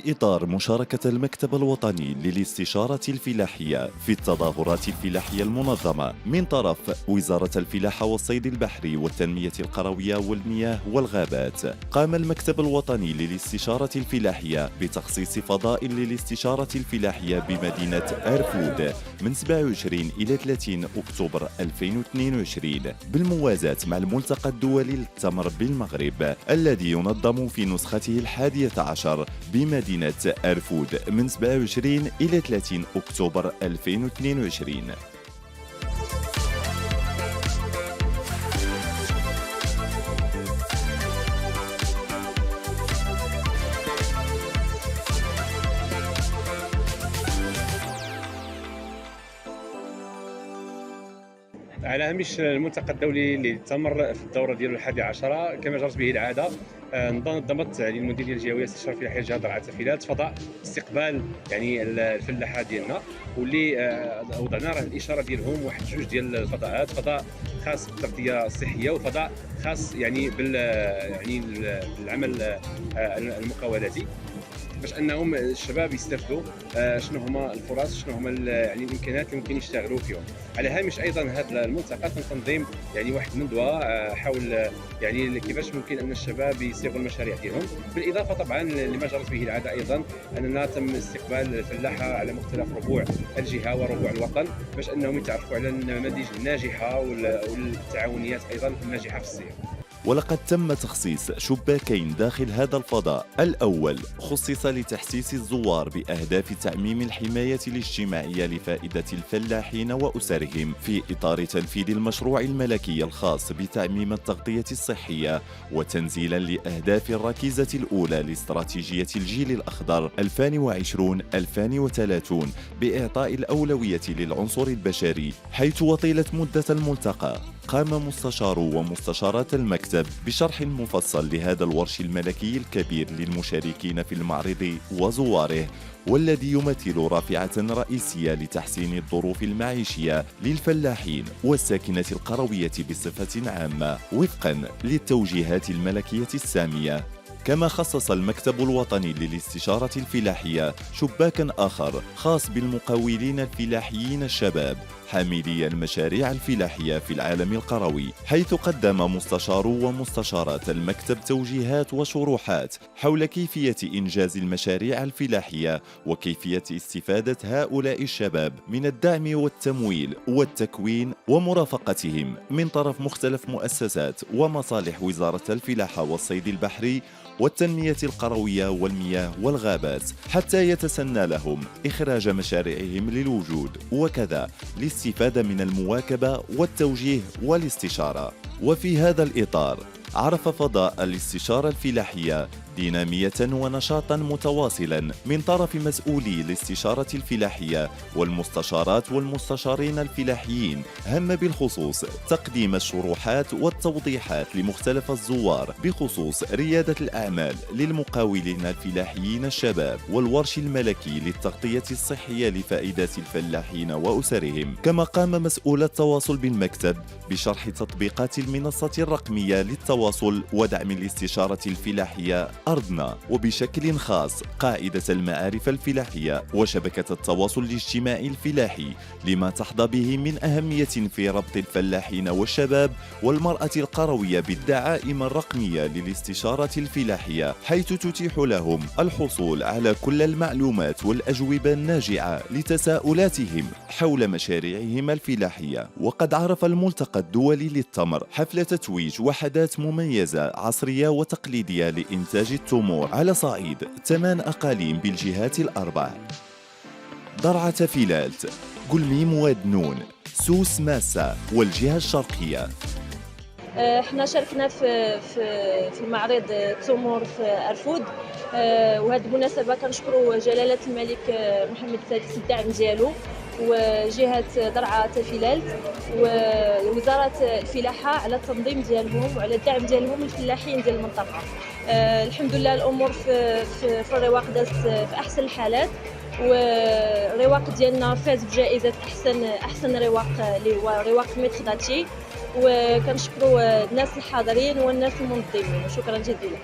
في إطار مشاركة المكتب الوطني للاستشارة الفلاحية في التظاهرات الفلاحية المنظمة من طرف وزارة الفلاحة والصيد البحري والتنمية القروية والمياه والغابات، قام المكتب الوطني للاستشارة الفلاحية بتخصيص فضاء للاستشارة الفلاحية بمدينة أرفود من 27 إلى 30 أكتوبر 2022 بالموازاة مع الملتقى الدولي للتمر بالمغرب الذي ينظم في نسخته 11 بمدينة أرفود من 27 إلى 30 أكتوبر 2022. على هامش الملتقى الدولي للتمر في الدوره ديالو 11 كما جرت به العاده، نظمت المديريه الجهويه للاستشاره الفلاحيه جهه درعا تفيلات فضاء استقبال يعني الفلاحه ديالنا، واللي وضعنا راه الاشاره ديالهم واحد جوج ديال الفضاءات، فضاء خاص بالتغذيه الصحيه وفضاء خاص يعني بالعمل المقاولاتي، باش انهم الشباب يستافدوا شنو هما الفرص، شنو هما يعني الامكانيات اللي ممكن يشتغلوا فيهم. على هامش ايضا هذا الملتقى تنظيم يعني واحد الندوه حول يعني كيفاش ممكن ان الشباب يصيغوا المشاريع ديالهم، بالاضافه طبعا لما جرت به العاده ايضا اننا تم استقبال الفلاحه على مختلف ربوع الجهه وربوع الوطن باش انهم يتعرفوا على النماذج الناجحه والتعاونيات ايضا الناجحه في الصيغ. ولقد تم تخصيص شباكين داخل هذا الفضاء. الأول خصص لتحسيس الزوار بأهداف تعميم الحماية الاجتماعية لفائدة الفلاحين وأسرهم في إطار تنفيذ المشروع الملكي الخاص بتعميم التغطية الصحية، وتنزيلا لأهداف الركيزة الأولى لاستراتيجية الجيل الأخضر 2020-2030 بإعطاء الأولوية للعنصر البشري، حيث وطيلة مدة الملتقى قام مستشارو ومستشارات المكتب بشرح مفصل لهذا الورش الملكي الكبير للمشاركين في المعرض وزواره، والذي يمثل رافعة رئيسية لتحسين الظروف المعيشية للفلاحين والساكنة القروية بصفة عامة وفقا للتوجيهات الملكية السامية. كما خصص المكتب الوطني للاستشارة الفلاحية شباكاً آخر خاص بالمقاولين الفلاحيين الشباب حاملي المشاريع الفلاحية في العالم القروي، حيث قدم مستشارو ومستشارات المكتب توجيهات وشروحات حول كيفية إنجاز المشاريع الفلاحية وكيفية استفادة هؤلاء الشباب من الدعم والتمويل والتكوين ومرافقتهم من طرف مختلف مؤسسات ومصالح وزارة الفلاحة والصيد البحري والتنمية القروية والمياه والغابات، حتى يتسنى لهم إخراج مشاريعهم للوجود وكذا الاستفادة من المواكبة والتوجيه والاستشارة. وفي هذا الإطار عرف فضاء الاستشارة الفلاحية دينامية ونشاطا متواصلا من طرف مسؤولي الاستشارة الفلاحية والمستشارات والمستشارين الفلاحيين، هم بالخصوص تقديم الشروحات والتوضيحات لمختلف الزوار بخصوص ريادة الأعمال للمقاولين الفلاحيين الشباب والورش الملكي للتغطية الصحية لفائدة الفلاحين وأسرهم. كما قام مسؤول التواصل بالمكتب بشرح تطبيقات المنصة الرقمية للتواصل ودعم الاستشارة الفلاحية أرضنا، وبشكل خاص قاعدة المعارف الفلاحية وشبكة التواصل الاجتماعي الفلاحي، لما تحظى به من أهمية في ربط الفلاحين والشباب والمرأة القروية بالدعائم الرقمية للاستشارة الفلاحية، حيث تتيح لهم الحصول على كل المعلومات والأجوبة الناجعة لتساؤلاتهم حول مشاريعهم الفلاحية. وقد عرف الملتقى الدولي للتمر حفل تتويج وحدات مميزة عصرية وتقليدية لإنتاج التمور على صعيد 8 أقاليم بالجهات الأربع: درعا تفيلات، قلميم وادنون، سوس ماسة والجهة الشرقية. احنا شاركنا في معرض التمور في أرفود، وهذه المناسبة كنشكروا جلالة الملك محمد السادس الدعم ديالو وجهة درعا تفيلات ووزارة الفلاحة على التنظيم ديالهم وعلى الدعم ديالهم للفلاحين ديال المنطقة. الحمد لله الأمور في الرواق دازت في أحسن الحالات، والرواق ديالنا فاز بجائزة أحسن رواق اللي هو رواق ميتخ داتشي، وكنشكروا الناس الحاضرين والناس المنظمين، وشكرا جزيلا.